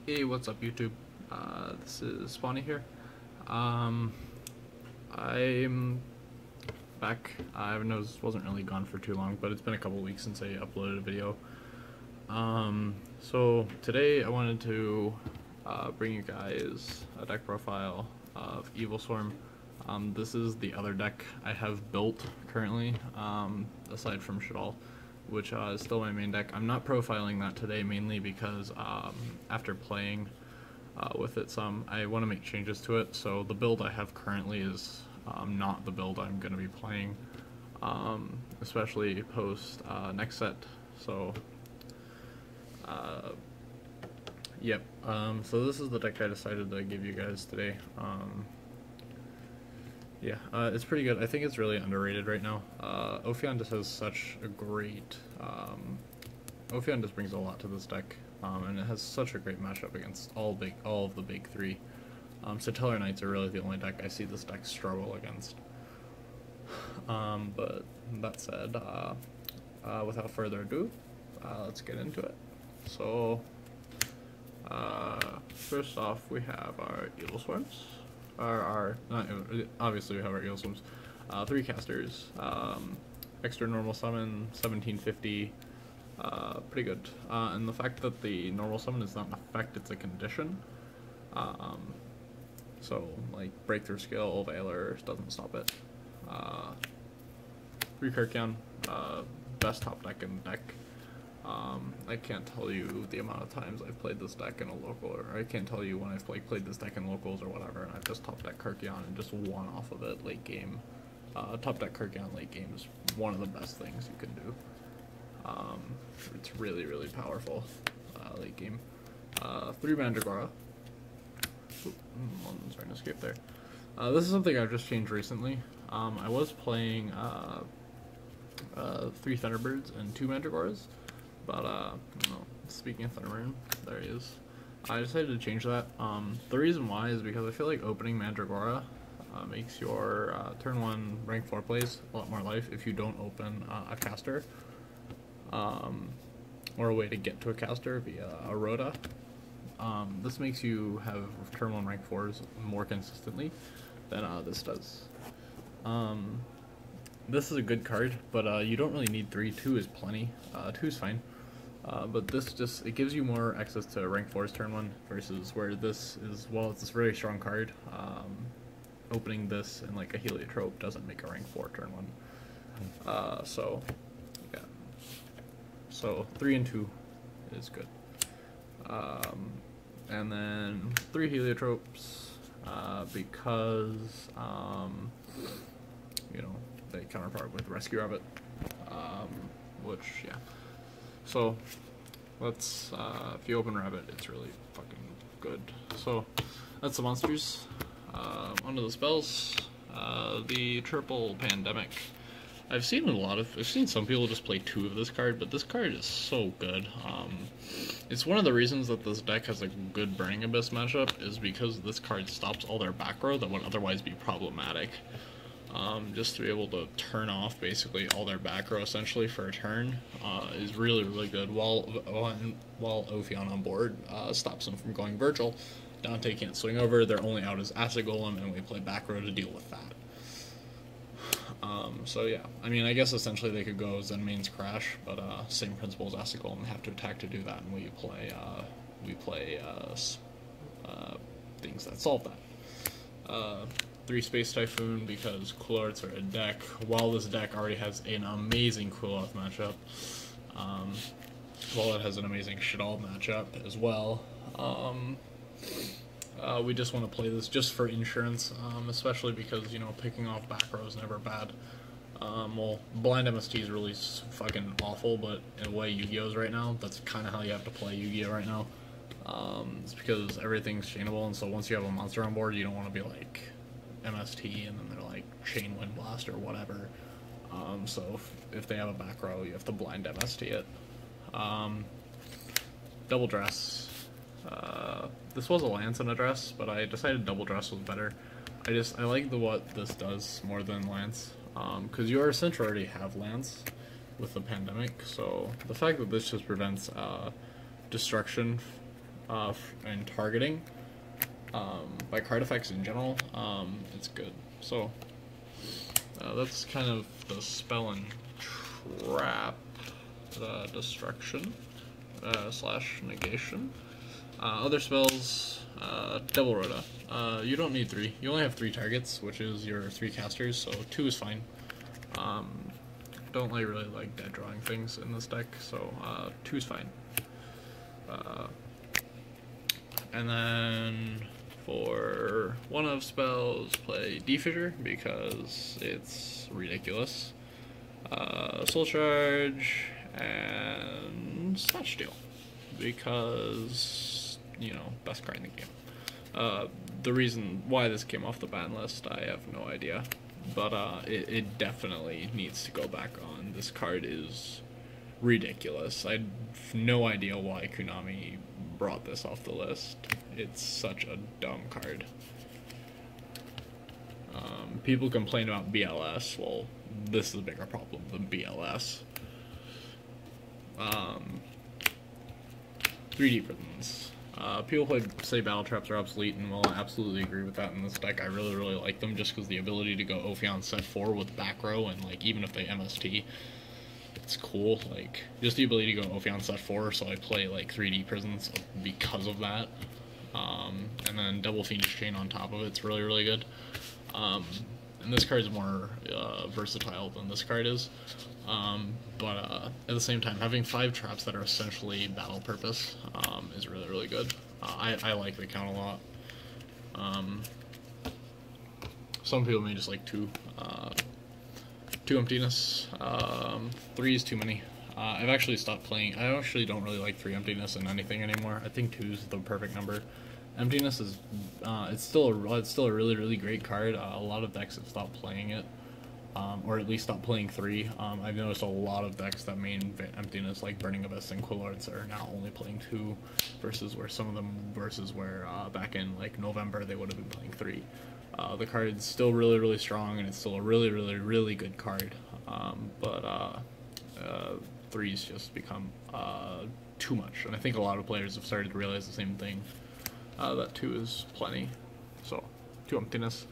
Hey, what's up, YouTube? This is Spawny here. I'm back. I wasn't really gone for too long, but it's been a couple weeks since I uploaded a video. So today I wanted to bring you guys a deck profile of Evilswarm. This is the other deck I have built currently, aside from Shadal, which is still my main deck. I'm not profiling that today mainly because after playing with it some, I want to make changes to it. So the build I have currently is not the build I'm going to be playing, especially post next set. So yep. So this is the deck I decided to give you guys today. Yeah, it's pretty good. I think it's really underrated right now. Ophion just has such a great... Ophion just brings a lot to this deck, and it has such a great matchup against all of the big three. Satellar Knights are really the only deck I see this deck struggle against. But that said, without further ado, let's get into it. So, first off, we have our Evilswarms. Obviously we have our Evilswarms. 3 casters, extra normal summon, 1750, pretty good. And the fact that the normal summon is not an effect, it's a condition. So, like, Breakthrough Skill, Valor doesn't stop it. 3 Kirkion, best top deck in the deck. I can't tell you the amount of times I've played this deck in a local, or I can't tell you when I've played this deck in locals or whatever, and I've just top deck Kirkion and just won off of it late game. Top deck Kirkion late game is one of the best things you can do. It's really, really powerful late game. 3 Mandragora. One's trying to escape there. This is something I've just changed recently. I was playing 3 Thunderbirds and 2 Mandragoras. But, speaking of Thunderbird, there he is. I decided to change that. The reason why is because I feel like opening Mandragora makes your turn 1 rank 4 plays a lot more life if you don't open a caster. Or a way to get to a caster via a Rhoda. This makes you have turn 1 rank 4s more consistently than this does. This is a good card, but you don't really need 3. 2 is plenty. 2 is fine. But this it gives you more access to rank 4's turn 1 versus where this is, well, it's this very strong card. Opening this in like a Heliotrope doesn't make a rank 4 turn 1. So, yeah. So 3 and 2 is good. And then 3 Heliotropes, because, you know, they counterpart with Rescue Rabbit, which, yeah. So, let's, if you open Rabbit, it's really fucking good. So, that's the monsters. Onto the spells. The Triple Pandemic. I've seen some people just play 2 of this card, but this card is so good. It's one of the reasons that this deck has a good Burning Abyss matchup, is because this card stops all their back row that would otherwise be problematic. Just to be able to turn off basically all their back row essentially for a turn is really, really good, while Ophion on board stops them from going Virgil. Dante can't swing over, they're only out as Acid Golem, and we play back row to deal with that. So yeah, I mean, I guess essentially they could go Zen Main's Crash, but same principle as Acid Golem, they have to attack to do that, and we play things that solve that. 3 Space Typhoon, because Cool Arts are a deck, while this deck already has an amazing Cool Off matchup, while it has an amazing Shadal matchup as well. We just want to play this just for insurance, especially because, you know, picking off back row is never bad. Well, blind MST is really fucking awful, but in a way Yu-Gi-Oh is right now. That's kind of how you have to play Yu-Gi-Oh right now. It's because everything's chainable, and so once you have a monster on board, you don't want to be like MST and then they're like Chain Wind Blast or whatever. So if they have a back row, you have to blind MST it. Double Dress. This was a Lance and a Dress, but I decided Double Dress was better. I like what this does more than Lance, because you essentially already have Lance with the Pandemic, so the fact that this just prevents destruction and targeting, by card effects in general, it's good. So that's kind of the spell and trap, destruction slash negation. Other spells, Devil Rhoda. You don't need 3. You only have 3 targets, which is your 3 casters, so 2 is fine. Don't really like dead drawing things in this deck, so 2 is fine. And then for one of spells, play Defissure because it's ridiculous. Soul Charge and Snatch Steal because, you know, best card in the game. The reason why this came off the ban list, I have no idea, but it definitely needs to go back on. This card is ridiculous. I have no idea why Konami brought this off the list. It's such a dumb card. People complain about BLS. Well, this is a bigger problem than BLS. 3D prisons. People say battle traps are obsolete, and well, I absolutely agree with that in this deck. I really like them just because the ability to go Ophion set 4 with back row, and like even if they MST, it's cool. Like just the ability to go Ophion set 4, so I play like 3D prisons because of that. And then double Fiendish Chain on top of it's really good. And this card is more versatile than this card is. But at the same time, having 5 traps that are essentially battle purpose is really good. I like the count a lot. Some people may just like 2 emptiness. 3 is too many. I've actually stopped playing. I actually don't really like 3 emptiness in anything anymore. I think 2 is the perfect number. Emptiness is it's still a really great card. A lot of decks have stopped playing it, or at least stopped playing 3. I've noticed a lot of decks that main emptiness, like Burning Abyss and Quillards, are now only playing 2, versus where back in like November they would have been playing 3. The card's still really strong, and it's still a really good card. But 3's just become too much, and I think a lot of players have started to realize the same thing. That 2 is plenty. So 2 emptiness.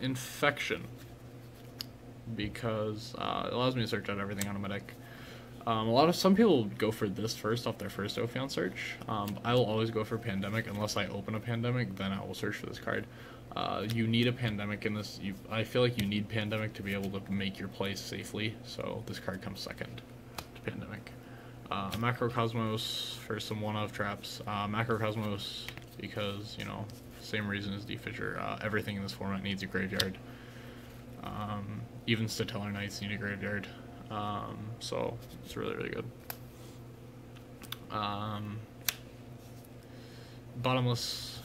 Infection, because it allows me to search out everything on my deck. Some people go for this first off their first Ophion search. I will always go for Pandemic unless I open a Pandemic. Then I will search for this card. You need a Pandemic in this. I feel like you need Pandemic to be able to make your plays safely. So this card comes second to Pandemic. Macrocosmos for some one-off traps. Macrocosmos because, you know, same reason as Defissure. Everything in this format needs a graveyard. Even Statellar Knights need a graveyard. So it's really good. Bottomless,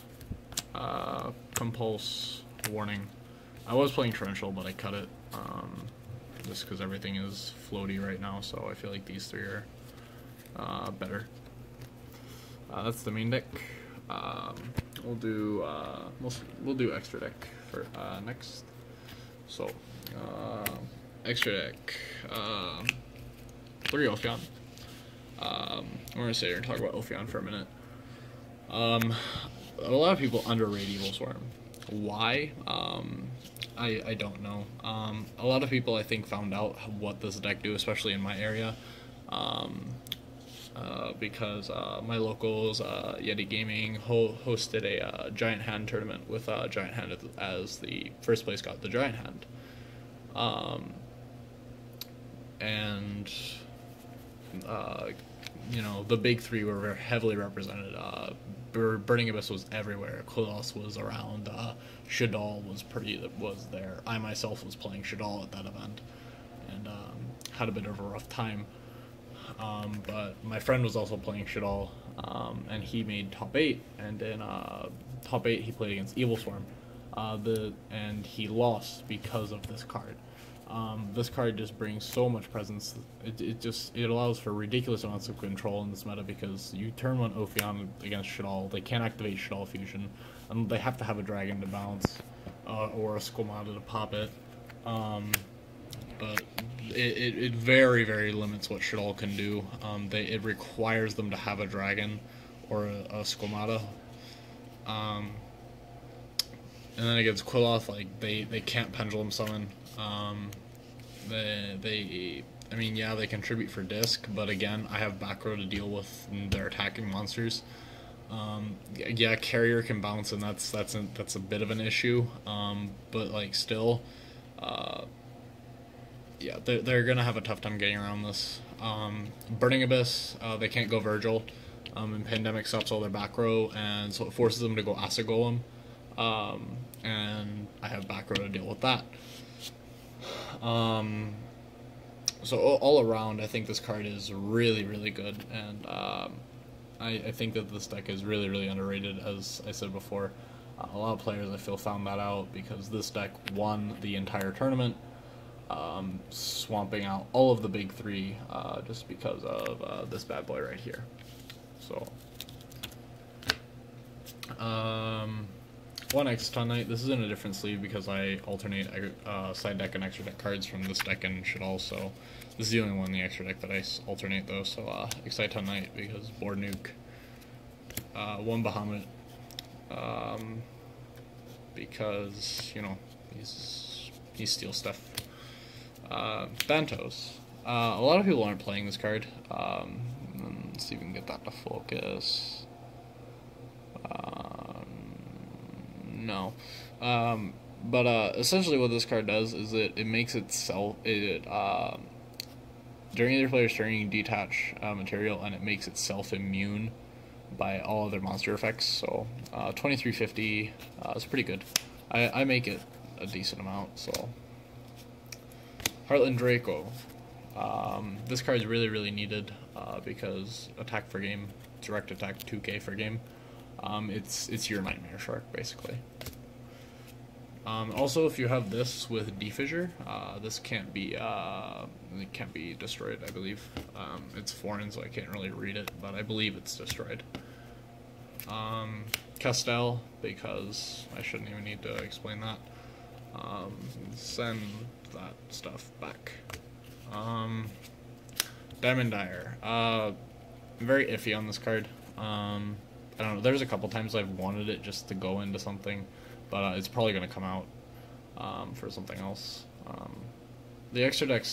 Compulse, Warning. I was playing Torrential, but I cut it, just because everything is floaty right now, so I feel like these 3 are better. That's the main deck. We'll do extra deck for next. So extra deck, 3 Ophion. We're gonna sit here and talk about Ophion for a minute. A lot of people underrate Evilswarm. Why? I don't know. A lot of people, I think, found out what this deck do, especially in my area. Because my locals, Yeti Gaming, hosted a Giant Hand tournament with Giant Hand as the first place got the Giant Hand. You know, the big 3 were very heavily represented. Burning Abyss was everywhere. Kolos was around. Shadal was there. I myself was playing Shadal at that event, and had a bit of a rough time. But my friend was also playing Shadal, and he made top 8, and in top 8 he played against Evilswarm, and he lost because of this card. This card just brings so much presence. It allows for ridiculous amounts of control in this meta, because you turn 1 Ophion against Shadal, they can't activate Shadal Fusion, and they have to have a dragon to bounce, or a Squamata to pop it. But it very limits what Shadal can do. It requires them to have a dragon, or a Squamata. And then against Quilloth, like they can't pendulum summon. I mean, yeah, they contribute for disc, but again, I have back row to deal with their attacking monsters. Yeah, carrier can bounce, and that's a bit of an issue. But like still, yeah, they're gonna have a tough time getting around this. Burning Abyss, they can't go Virgil, and Pandemic stops all their back row, and so it forces them to go Acid Golem. And I have back row to deal with that. So all around, I think this card is really, really good, and I think that this deck is really, really underrated, as I said before. A lot of players, I feel, found that out because this deck won the entire tournament, swamping out all of the big three just because of this bad boy right here. So, 1x Ton Knight. This is in a different sleeve because I alternate side deck and extra deck cards from this deck and shit also. This is the only one in the extra deck that I alternate though, so Excite Ton Knight because board nuke. 1 Bahamut. Because, you know, he steals stuff. Bantos. A lot of people aren't playing this card. Let's see if we can get that to focus. No. But essentially what this card does is it makes itself, during either player's turn you can detach material and it makes itself immune by all other monster effects. So 2350 is pretty good. I make it a decent amount. So Heartland Draco. This card is really, really needed because attack for game, direct attack 2k for game. It's your Nightmare Shark basically. Also, if you have this with Defissure, this can't be destroyed. I believe it's foreign, so I can't really read it, but I believe it's destroyed. Castell, because I shouldn't even need to explain that. Send that stuff back. Diamond Dyer. I'm very iffy on this card. I don't know. There's a couple times I've wanted it just to go into something, but it's probably going to come out for something else. The extra deck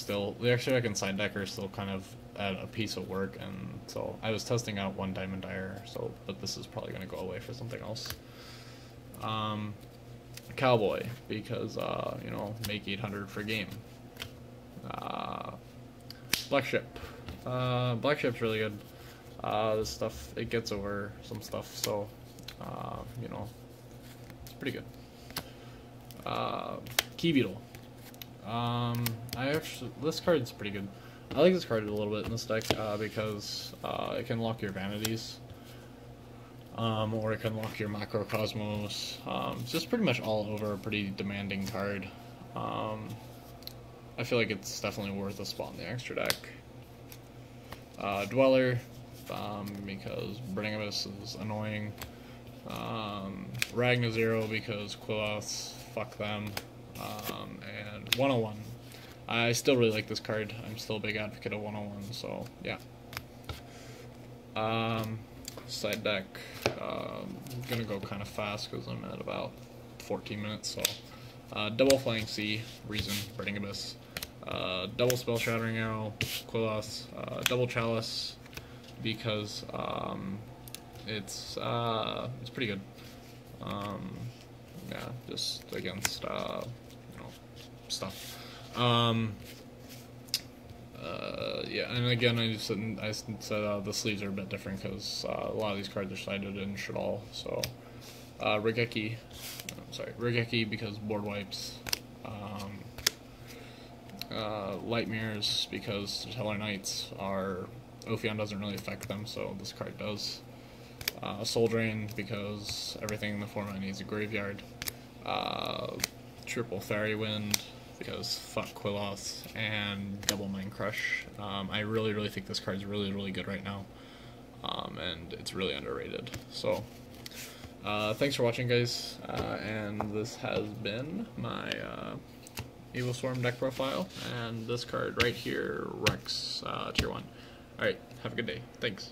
and side deck are still kind of at a piece of work, and so I was testing out 1 Diamond Dyer, but this is probably going to go away for something else. Cowboy, because you know, make 800 for game. Black Ship. Black Ship's really good. This stuff, it gets over some stuff, so you know, it's pretty good. Key Beetle. This card's pretty good. I like this card a little bit in this deck because it can lock your vanities, or it can lock your Macrocosmos. It's just pretty much all over a pretty demanding card. I feel like it's definitely worth a spot in the extra deck. Dweller, because Burning Abyss is annoying. Ragna Zero because Quilloths, fuck them. And 101. I still really like this card. I'm still a big advocate of 101, so yeah. Side deck. I'm gonna go kind of fast because I'm at about 14 minutes, so. Double Flying Sea, Reason, Burning Abyss. Double Spell Shattering Arrow, Quilloths. Double Chalice, because it's pretty good. Yeah, just against you know, stuff. Yeah, and again, I said the sleeves are a bit different because a lot of these cards are sided and shit all. So Regeki, Regeki because board wipes. Light Mirrors because Teller Knights are Ophion doesn't really affect them, so this card does. Soul Drain because everything in the format needs a graveyard. Triple Fairy Wind because fuck Quilloths, and Double Mind Crush. I really, really think this card is really, really good right now, and it's really underrated. So, thanks for watching, guys, and this has been my Evilswarm deck profile, and this card right here, Rex, Tier 1. Alright, have a good day. Thanks.